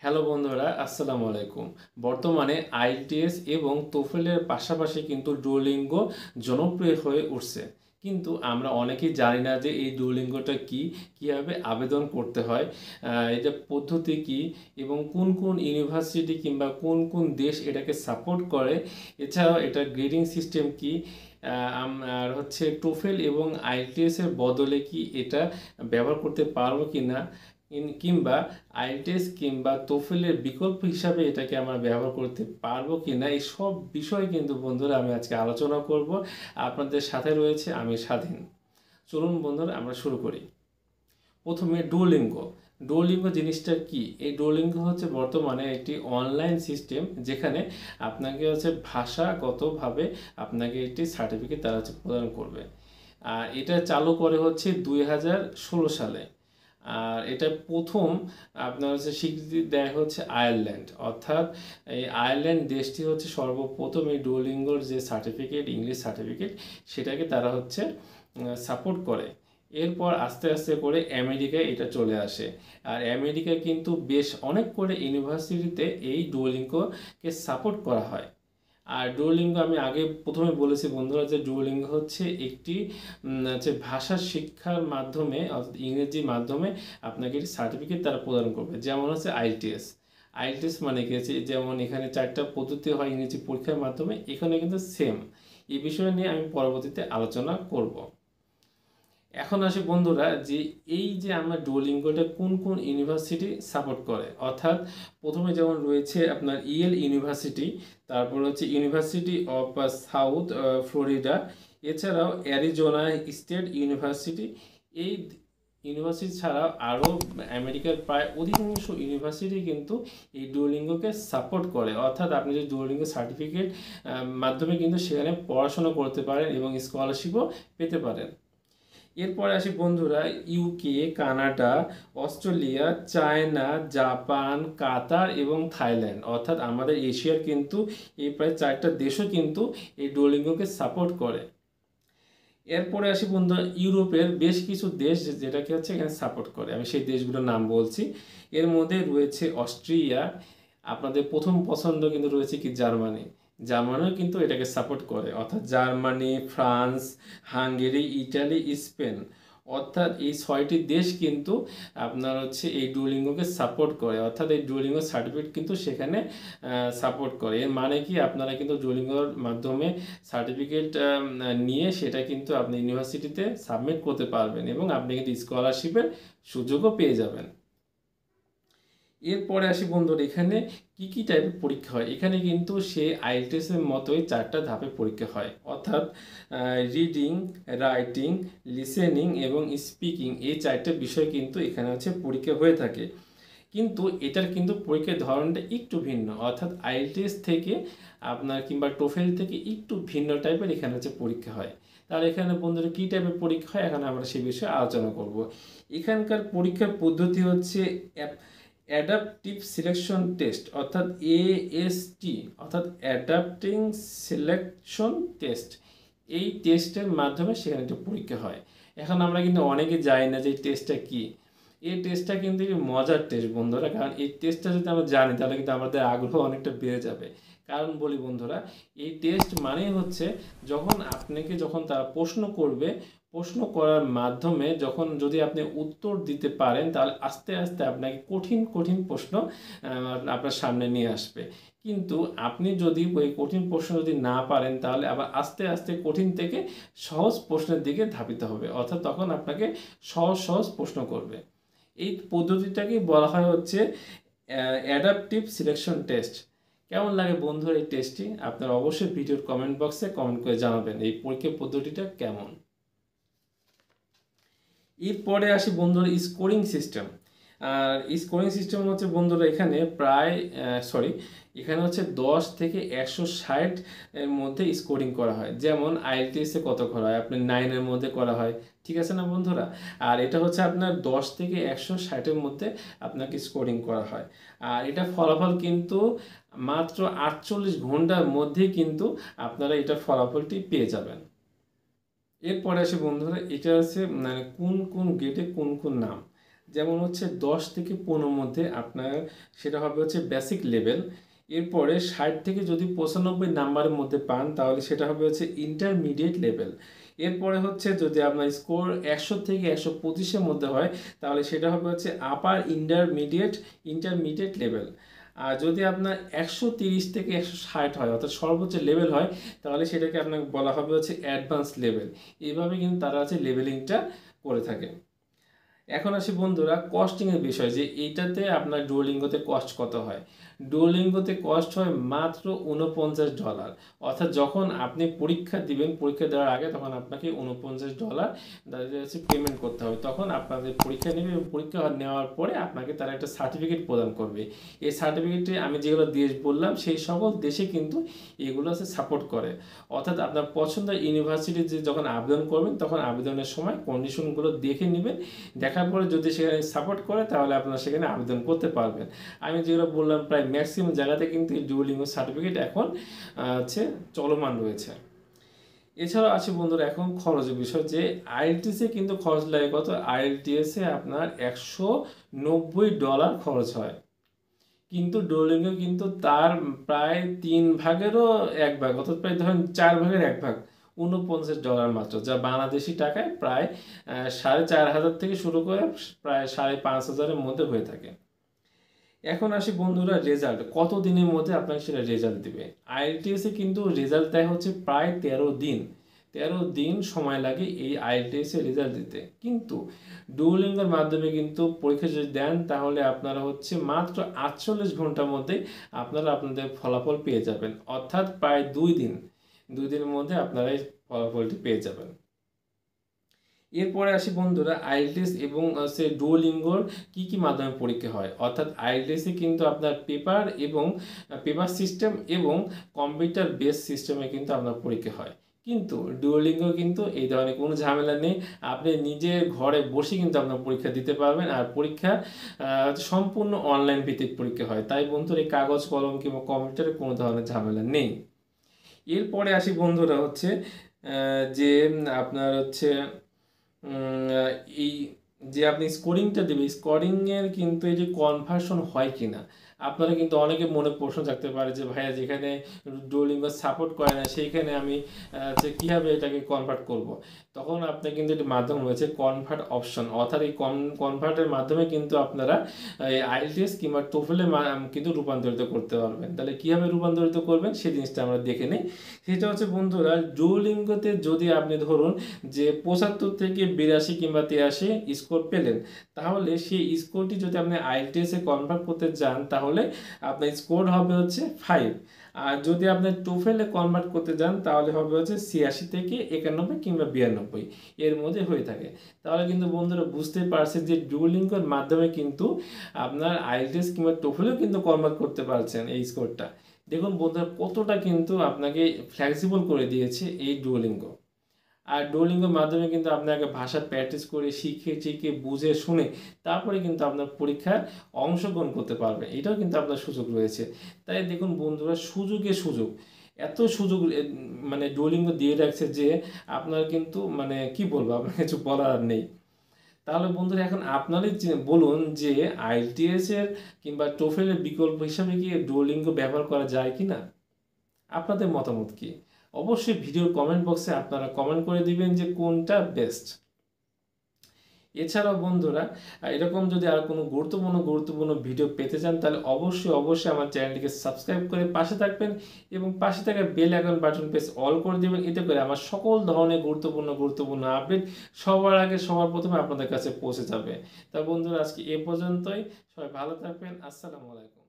Hello বন্ধুরা, আসসালামু আলাইকুম। বর্তমানে আইএলটিএস এবং তোফেলের পাশাপাশি কিন্তু ডুওলিঙ্গো জনপ্রিয় হয়ে উঠছে। কিন্তু আমরা অনেকেই জানি না যে এই ডুওলিঙ্গোটা কি, কিভাবে আবেদন করতে হয়, এটা পদ্ধতি কি এবং কোন কোন ইউনিভার্সিটি কিংবা কোন কোন দেশ এটাকে সাপোর্ট করে। এছাড়াও এটার গ্রেডিং সিস্টেম কি, আর হচ্ছে টোফেল এবং আইএলটিএস এর বদলে কি এটা ব্যবহার করতে পারবো কি না, কিংবা আইএলটিএস কিংবা তোফেলের বিকল্প হিসাবে এটাকে আমরা ব্যবহার করতে পারবো কি না, এই সব বিষয় কিন্তু বন্ধুরা আমি আজকে আলোচনা করব। আপনাদের সাথে রয়েছে আমি স্বাধীন। চলুন বন্ধুরা আমরা শুরু করি। প্রথমে ডুওলিঙ্গো। ডুওলিঙ্গো জিনিসটা কি? এই ডুওলিঙ্গো হচ্ছে বর্তমানে একটি অনলাইন সিস্টেম যেখানে আপনাকে হচ্ছে ভাষাগতভাবে আপনাকে একটি সার্টিফিকেট তারা হচ্ছে প্রদান করবে। আর এটা চালু করে হচ্ছে 2016 সালে। আর এটা প্রথম আপনার হচ্ছে স্বীকৃতি দেয় হচ্ছে আয়ারল্যান্ড, অর্থাৎ এই আয়ারল্যান্ড দেশটি হচ্ছে সর্বপ্রথম এই ডুওলিঙ্গোর যে সার্টিফিকেট, ইংলিশ সার্টিফিকেট, সেটাকে তারা হচ্ছে সাপোর্ট করে। এরপর আস্তে আস্তে করে আমেরিকায় এটা চলে আসে। আর আমেরিকায় কিন্তু বেশ অনেক করে ইউনিভার্সিটিতে এই ডুওলিঙ্গোকে সাপোর্ট করা হয়। আর ডুওলিঙ্গো আমি আগে প্রথমে বলেছি বন্ধুরা যে ডুওলিঙ্গো হচ্ছে একটি হচ্ছে ভাষা শিক্ষার মাধ্যমে, অর্থাৎ ইংরেজির মাধ্যমে আপনাকে একটি সার্টিফিকেট তারা প্রদান করবে। যেমন হচ্ছে আইএলটিএস। আইএলটিএস মানে কি হচ্ছে, যেমন এখানে 4টা পদ্ধতি হয় ইংরেজি পরীক্ষার মাধ্যমে, এখানে কিন্তু সেম। এই বিষয় নিয়ে আমি পরবর্তীতে আলোচনা করব। এখন আসি বন্ধুরা যে এই যে আমরা ডুওলিঙ্গোটা কোন কোন ইউনিভার্সিটি সাপোর্ট করে, অর্থাৎ প্রথমে যেমন রয়েছে আপনার ইয়েল ইউনিভার্সিটি, তারপর হচ্ছে ইউনিভার্সিটি অফ সাউথ ফ্লোরিডা, এছাড়াও অ্যারিজোনা স্টেট ইউনিভার্সিটি। এই ইউনিভার্সিটি ছাড়াও আরও আমেরিকার প্রায় অধিকাংশ ইউনিভার্সিটি কিন্তু এই ডুওলিঙ্গোকে সাপোর্ট করে, অর্থাৎ আপনি যদি ডুওলিঙ্গো সার্টিফিকেট মাধ্যমে কিন্তু সেখানে পড়াশোনা করতে পারেন এবং স্কলারশিপও পেতে পারেন। এরপরে আসি বন্ধুরা UK, Canada, Australia, China, Japan, Qatar এবং থাইল্যান্ড, অর্থাৎ আমাদের এশিয়ার কিন্তু এই প্রায় 4টা দেশও কিন্তু এই ডুওলিঙ্গোকে সাপোর্ট করে। এরপরে আসি বন্ধুরা ইউরোপের বেশ কিছু দেশ যেটাকে হচ্ছে এখানে সাপোর্ট করে, আমি সেই দেশগুলোর নাম বলছি। এর মধ্যে রয়েছে অস্ট্রিয়া, আপনাদের প্রথম পছন্দ কিন্তু রয়েছে কি জার্মানি। জার্মানিও কিন্তু এটাকে সাপোর্ট করে, অর্থাৎ Germany, France, Hungary, Italy, Spain, অর্থাৎ এই 6টি দেশ কিন্তু আপনার হচ্ছে এই ডুওলিঙ্গোকে সাপোর্ট করে, অর্থাৎ এই ডুওলিঙ্গো সার্টিফিকেট কিন্তু সেখানে সাপোর্ট করে। এর মানে কি, আপনারা কিন্তু ডুওলিঙ্গোর মাধ্যমে সার্টিফিকেট নিয়ে সেটা কিন্তু আপনি ইউনিভার্সিটিতে সাবমিট করতে পারবেন এবং আপনি কিন্তু স্কলারশিপের সুযোগও পেয়ে যাবেন। এরপরে আসি বন্ধুরা এখানে কি কি টাইপের পরীক্ষা হয়। এখানে কিন্তু সে আইএলটিএসের মতোই 4টা ধাপে পরীক্ষা হয়, অর্থাৎ রিডিং, রাইটিং, লিসেনিং এবং স্পিকিং, এই 4টে বিষয় কিন্তু এখানে হচ্ছে পরীক্ষা হয়ে থাকে। কিন্তু এটার কিন্তু পরীক্ষার ধরনটা একটু ভিন্ন, অর্থাৎ আইএলটিএস থেকে আপনার কিংবা টোফেল থেকে একটু ভিন্ন টাইপের এখানে হচ্ছে পরীক্ষা হয়। তাহলে এখানে বন্ধুরা কী টাইপের পরীক্ষা হয়, এখন আমরা সেই বিষয়ে আলোচনা করব। এখানকার পরীক্ষার পদ্ধতি হচ্ছে অ্যাডাপটিভ সিলেকশন টেস্ট, অর্থাৎ এএসটি, অর্থাৎ অ্যাডাপ্টিং সিলেকশন টেস্ট। এই টেস্টের মাধ্যমে সেখানে একটা পরীক্ষা হয়। এখন আমরা কিন্তু অনেকে জানি না যে এই টেস্টটা কী। এই টেস্টটা কিন্তু মজার টেস্ট বন্ধুরা, কারণ এই টেস্টটা যদি আমরা জানি তাহলে কিন্তু আমাদের আগ্রহ অনেকটা বেড়ে যাবে। কারণ বলি বন্ধুরা, এই টেস্ট মানেই হচ্ছে যখন তারা প্রশ্ন করবে, প্রশ্ন করার মাধ্যমে যদি আপনি উত্তর দিতে পারেন তাহলে আস্তে আস্তে আপনাকে কঠিন কঠিন প্রশ্ন আপনার সামনে নিয়ে আসবে। কিন্তু আপনি যদি ওই কঠিন প্রশ্ন যদি না পারেন তাহলে আবার আস্তে আস্তে কঠিন থেকে সহজ প্রশ্নের দিকে ধাবিত হবে, অর্থাৎ তখন আপনাকে সহজ সহজ প্রশ্ন করবে। এই পদ্ধতিটাকেই বলা হয় হচ্ছে অ্যাডাপটিভ সিলেকশন টেস্ট। কেমন লাগে বন্ধুরা এই টেস্টটি? আপনারা অবশ্যই ভিডিওর কমেন্ট বক্সে কমেন্ট করে জানাবেন এই পরীক্ষা পদ্ধতিটা কেমন। এরপরে আসি বন্ধুরা স্কোরিং সিস্টেম। আর স্কোরিং সিস্টেম হচ্ছে বন্ধুরা এখানে এখানে হচ্ছে 10 থেকে 160 এর মধ্যে স্কোরিং করা হয়। যেমন আইএলটিএসে কত করা হয়, আপনার 9-এর মধ্যে করা হয়, ঠিক আছে না বন্ধুরা? আর এটা হচ্ছে আপনার 10 থেকে 160-এর মধ্যে আপনাকে স্কোরিং করা হয়। আর এটা ফলাফল কিন্তু মাত্র 48 ঘন্টার মধ্যেই কিন্তু আপনারা এটার ফলাফলটি পেয়ে যাবেন। এরপরে আসে বন্ধুরা এটা আছে মানে কোন কোন গেটে কোন কোন নাম। যেমন হচ্ছে 10 থেকে 15 মধ্যে আপনার সেটা হবে হচ্ছে বেসিক লেভেল। এরপরে 60 থেকে যদি 95 নাম্বারের মধ্যে পান তাহলে সেটা হবে হচ্ছে ইন্টারমিডিয়েট লেভেল। এরপরে হচ্ছে যদি আপনার স্কোর 100 থেকে 125-এর মধ্যে হয় তাহলে সেটা হবে হচ্ছে আপার ইন্টারমিডিয়েট লেভেল। আর যদি আপনার 130 থেকে 160 হয় অর্থাৎ সর্বোচ্চ লেভেল হয় তাহলে সেটাকে আপনাকে বলা হবে হচ্ছে অ্যাডভান্স লেভেল। এইভাবে কিন্তু তারা হচ্ছে লেভেলিংটা করে থাকে। এখন আসি বন্ধুরা কস্টিংয়ের বিষয়, যে এইটাতে আপনার ডুওলিঙ্গোতে কস্ট কত হয়। ডুওলিঙ্গোতে কস্ট হয় মাত্র $49। অর্থাৎ যখন আপনি পরীক্ষা দিবেন, পরীক্ষা দেওয়ার আগে তখন আপনাকে $49 হচ্ছে পেমেন্ট করতে হবে। তখন আপনাদের পরীক্ষা নেবে এবং পরীক্ষা নেওয়ার পরে আপনাকে তারা একটা সার্টিফিকেট প্রদান করবে। এই সার্টিফিকেটে আমি যেগুলো দেশ বললাম সেই সকল দেশে কিন্তু এগুলো হচ্ছে সাপোর্ট করে। অর্থাৎ আপনার পছন্দের ইউনিভার্সিটিতে যখন আবেদন করবেন তখন আবেদনের সময় কন্ডিশনগুলো দেখে নেবেন, দেখার পরে যদি সেখানে সাপোর্ট করে তাহলে আপনারা সেখানে আবেদন করতে পারবেন। আমি যেগুলো বললাম প্রায় ম্যাক্সিমাম জায়গাতে কিন্তু এই ডুওলিঙ্গো সার্টিফিকেট এখন হচ্ছে চলমান রয়েছে। এছাড়াও আছে বন্ধুরা এখন খরচের বিষয়, যে আইএলটিএসে কিন্তু খরচ লাগে কত। আইএলটিএসে আপনার $190 খরচ হয়, কিন্তু ডুওলিঙ্গো কিন্তু তার প্রায় 3/1 অর্থাৎ প্রায় ধরেন 4/1 $49 মাত্র, যা বাংলাদেশি টাকায় প্রায় 4,500 থেকে শুরু করে প্রায় 5,500-এর মধ্যে হয়ে থাকে। এখন আসি বন্ধুরা রেজাল্ট কত দিনের মধ্যে আপনাকে সেটা রেজাল্ট দিবে। আইএলটিএসে কিন্তু রেজাল্ট দেয় হচ্ছে প্রায় 13 দিন সময় লাগে এই আইএলটিএস এর রেজাল্ট দিতে। কিন্তু ডুওলিঙ্গোর মাধ্যমে কিন্তু পরীক্ষা যদি দেন তাহলে আপনারা হচ্ছে মাত্র 48 ঘন্টার মধ্যে আপনারা আপনাদের ফলাফল পেয়ে যাবেন, অর্থাৎ প্রায় 2 দিনের মধ্যে আপনারা এই ফলাফলটি পেয়ে যাবেন। এরপরে আসি বন্ধুরা আইএলটিএস এবং সে ডুওলিঙ্গোর কি মাধ্যমে পরীক্ষা হয়। অর্থাৎ আইএলটিএসে কিন্তু আপনার পেপার সিস্টেম এবং কম্পিউটার বেস সিস্টেমে কিন্তু আপনার পরীক্ষা হয়। কিন্তু ডুওলিঙ্গো কিন্তু এই ধরনের কোনো ঝামেলা নেই, আপনি নিজে ঘরে বসে কিন্তু আপনার পরীক্ষা দিতে পারবেন। আর পরীক্ষা সম্পূর্ণ অনলাইন ভিত্তিক পরীক্ষা হয়, তাই বন্ধুরা এই কাগজ কলম কিংবা কম্পিউটারে কোনো ধরনের ঝামেলা নেই। এরপরে আসি বন্ধুরা হচ্ছে যে আপনার হচ্ছে এই যে আপনি স্কোরিংটা দেবে, স্কোরিংয়ের কিন্তু এই যে কনভার্সন হয় কি না। আপনারা কিন্তু অনেকে মনে প্রশ্ন থাকতে পারে যে ভাইয়া যেখানে ডুওলিঙ্গো সাপোর্ট করে না সেইখানে আমি যে কীভাবে এটাকে কনভার্ট করব। তখন আপনার কিন্তু একটি মাধ্যম রয়েছে কনভার্ট অপশন, অর্থাৎ এই কনভার্টের মাধ্যমে কিন্তু আপনারা এই আইএলটিএস কিংবা টোফেলে কিন্তু রূপান্তরিত করতে পারবেন। তাহলে কীভাবে রূপান্তরিত করবেন সেই জিনিসটা আমরা দেখে নিই। সেটা হচ্ছে বন্ধুরা ডুওলিঙ্গোতে যদি আপনি ধরুন যে 75 থেকে 82 কিংবা 83 স্কোর পেলেন, তাহলে সেই স্কোরটি যদি আপনি আইএলটিএসে কনভার্ট করতে যান তাহলে আপনার স্কোর হবে হচ্ছে 5। আর যদি আপনি টোফেলে কনভার্ট করতে যান তাহলে হবে হচ্ছে 86 থেকে 91 কিংবা 92 এর মধ্যে হয়ে থাকে। তাহলে কিন্তু বন্ধুরা বুঝতে পারছেন যে ডুওলিঙ্গোর মাধ্যমে কিন্তু আপনার আইএলটিএস কিংবা টোফেলেও কিন্তু কনভার্ট করতে পারছেন এই স্কোরটা। দেখুন বন্ধুরা কতটা কিন্তু আপনাকে ফ্লেক্সিবল করে দিয়েছে এই ডুওলিঙ্গো। আর ডুওলিঙ্গোর মাধ্যমে কিন্তু আপনাকে ভাষা প্র্যাকটিস করে শিখে বুঝে শুনে তারপরে কিন্তু আপনার পরীক্ষায় অংশগ্রহণ করতে পারবে, এটাও কিন্তু আপনার সুযোগ রয়েছে। তাই দেখুন বন্ধুরা সুযোগ এত সুযোগ মানে ডুওলিঙ্গো দিয়ে রাখছে যে আপনার কিন্তু মানে কি বলবো, আপনার কিছু বলার নেই। তাহলে বন্ধুরা এখন আপনারাই বলুন যে আইএলটিএস এর কিংবা টোফেলের বিকল্প হিসাবে কি ডুওলিঙ্গো ব্যবহার করা যায় কি না। আপনাদের মতামত কি? অবশ্যই ভিডিওর কমেন্ট বক্সে আপনারা কমেন্ট করে দিবেন যে কোনটা বেস্ট। এছাড়াও বন্ধুরা এরকম যদি আর কোনো গুরুত্বপূর্ণ ভিডিও পেতে চান তাহলে অবশ্যই আমার চ্যানেলটিকে সাবস্ক্রাইব করে পাশে থাকবেন এবং পাশে থাকা bell icon button press all করে দেবেন। এতে করে আমার সকল ধরনের গুরুত্বপূর্ণ আপডেট সবার আগে সবার প্রথমে আপনাদের কাছে পৌঁছে যাবে। তা বন্ধুরা আজকে এ পর্যন্তই, সবাই ভালো থাকবেন। আসসালামু আলাইকুম।